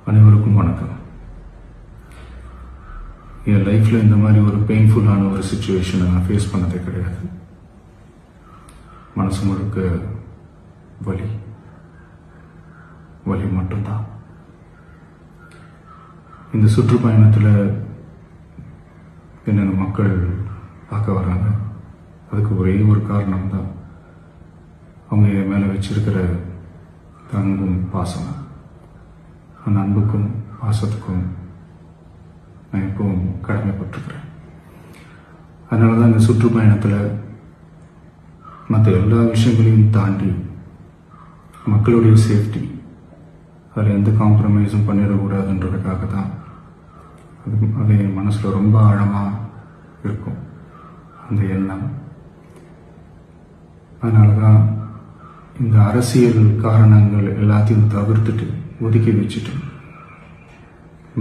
அனைவருக்கும் வணக்கம். என் லைஃப்ல இந்த மாதிரி ஒரு பெயின்ஃபுல்லான ஒரு சிச்சுவேஷனை நான் ஃபேஸ் பண்ணதே கிடையாது. மனசு முழுக்க வலி வலி மட்டும்தான். இந்த சுற்றுப்பயணத்தில் என்னென்ன மக்கள் பார்க்க வராங்க, அதுக்கு ஒரே ஒரு காரணம் தான், அவங்க என் மேலே வச்சிருக்கிற அன்பும் பாசம். அந்த அன்புக்கும் பாசத்துக்கும் நான் எப்பவும் கடமைப்பட்டிருக்கிறேன். அதனால தான் இந்த சுற்றுப்பயணத்தில் மற்ற எல்லா விஷயங்களையும் தாண்டி மக்களுடைய சேஃப்டி, அதில் எந்த காம்ப்ரமைஸும் பண்ணிடக்கூடாதுன்றதுக்காக தான் அது என் மனசில் ரொம்ப ஆழமாக இருக்கும் அந்த எண்ணம். அதனால தான் இந்த அரசியல் காரணங்கள் எல்லாத்தையும் தவிர்த்துட்டு ஒதுக்கி வச்சுட்டு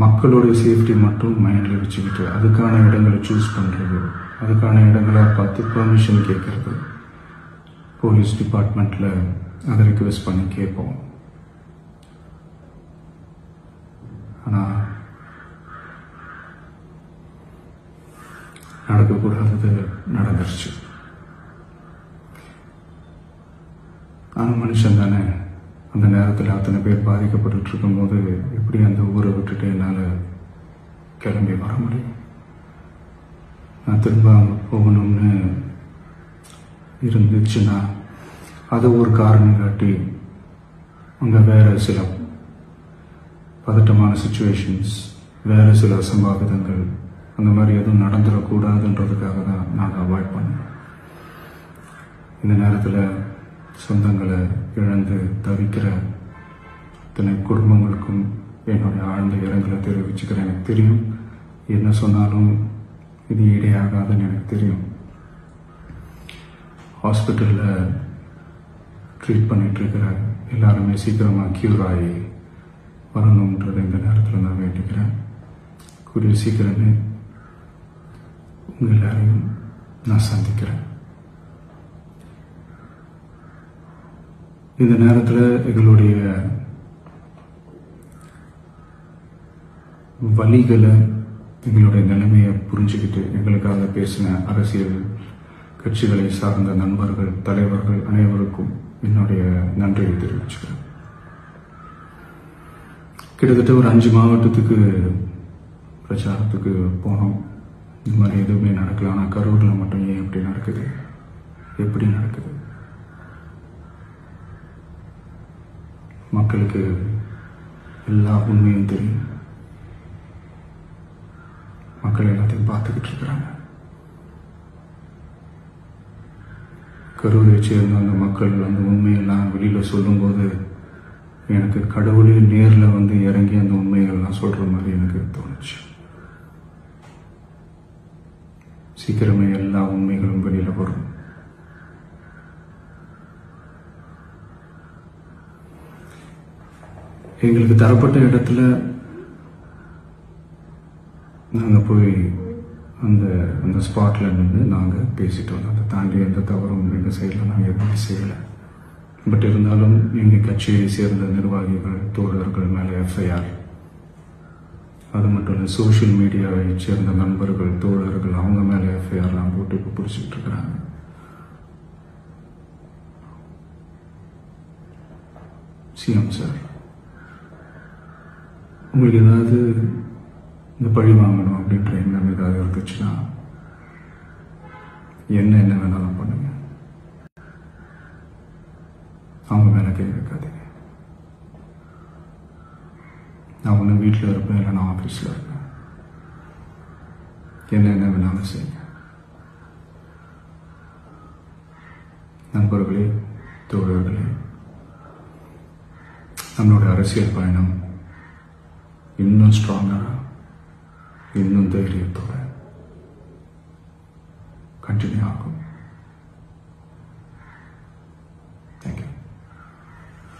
மக்களோட சேஃப்டி மட்டும் மைண்டில் வச்சுக்கிட்டு அதுக்கான இடங்களை சூஸ் பண்ணுறது, அதுக்கான இடங்களை பார்த்து பெர்மிஷன் கேட்கறது, போலீஸ் டிபார்ட்மெண்ட்டில் அதை ரிக்வெஸ்ட் பண்ணி கேட்போம். ஆனால் நடக்கக்கூடாதது நடந்துருச்சு. ஆனால் மனுஷன் தானே, அந்த நேரத்தில் அத்தனை பேர் பாதிக்கப்பட்டு இருக்கும்போது எப்படி அந்த ஊரை விட்டுட்டு என்னால் கிளம்பி வர முடியும்? நான் திரும்ப அங்கே போகணும்னு இருந்துச்சுன்னா அதை ஒரு காரணம் காட்டி அங்கே வேறு சில பதட்டமான சுச்சுவேஷன்ஸ், வேறு சில அசம்பாவிதங்கள் அந்த மாதிரி எதுவும் நடந்துடக்கூடாதுன்றதுக்காக தான் நான் அவாய்ட் பண்ணேன். இந்த நேரத்தில் சொந்தங்களை இழந்து தவிக்கிற இத்தனை குடும்பங்களுக்கும் என்னுடைய ஆழ்ந்த இரங்கலை தெரிவிச்சுக்கிறேன். எனக்கு தெரியும், என்ன சொன்னாலும் இது ஈடையாகாதுன்னு எனக்கு தெரியும். ஹாஸ்பிட்டலில் ட்ரீட் பண்ணிகிட்ருக்கிற எல்லாருமே சீக்கிரமாக க்யூர் ஆகி வரணுன்றதை இந்த நேரத்தில் நான் வேண்டிக்கிறேன். கூடிய சீக்கிரமே உங்கள் எல்லாரையும் நான் சந்திக்கிறேன். இந்த நேரத்தில் எங்களுடைய வலிகளை, எங்களுடைய நிலைமையை புரிஞ்சுக்கிட்டு எங்களுக்காக பேசின அரசியல் கட்சிகளை சார்ந்த நண்பர்கள், தலைவர்கள் அனைவருக்கும் என்னுடைய நன்றியை தெரிவிச்சுக்கிறேன். கிட்டத்தட்ட ஒரு 5 மாவட்டத்துக்கு பிரச்சாரத்துக்கு போனோம். இந்த மாதிரி எதுவுமே நடக்கல. ஆனால் கரூரில் மட்டும் ஏன் எப்படி நடக்குது, எப்படி நடக்குது? மக்களுக்கு எல்லா உண்மையும் தெரியும். மக்கள் எல்லாத்தையும் பார்த்துக்கிட்டு இருக்கிறாங்க. கரூரை சேர்ந்த அந்த மக்கள் அந்த உண்மையெல்லாம் வெளியில் சொல்லும்போது எனக்கு கடவுளே நேரில் வந்து இறங்கி அந்த உண்மைகள்லாம் சொல்கிற மாதிரி எனக்கு தோணுச்சு. சீக்கிரமே எல்லா உண்மைகளும் வெளியில் வரும். எங்களுக்கு தரப்பட்ட இடத்துல நாங்கள் போய் அந்த ஸ்பாட்டில் நின்று நாங்கள் பேசிட்டோம். அதை தாண்டி எந்த தவறும் எங்கள் சைடில் நாங்கள் எதுவுமே செய்யலை. பட் இருந்தாலும் எங்கள் கட்சியை சேர்ந்த நிர்வாகிகள், தோழர்கள் மேலே எஃப்ஐஆர், அது மட்டும் இல்லை சோஷியல் மீடியாவை சேர்ந்த நண்பர்கள், தோழர்கள் அவங்க மேலே எஃப்ஐஆர்லாம் போட்டு இப்போ பிடிச்சிட்டு இருக்கிறாங்க. சிஎம் சார், உங்களுக்கு ஏதாவது இந்த பழி வாங்கணும் அப்படின்ற எண்ணம் ஏதாவது இருந்துச்சுன்னா என்ன வேணாலும் பண்ணுங்க. அவங்க மேலே கை வைக்காதீங்க. நான் ஒன்று வீட்டில் இருப்பேன், இல்லை நான் ஆஃபீஸில் இருப்பேன். என்ன வேணாலும் செய்யுங்க. நண்பர்களே, தோழர்களே, நம்மளோட அரசியல் பயணம் இன்னும் ஸ்ட்ராங்கராக, இன்னும் தைரியத்தோட கண்டினியூ ஆகும்.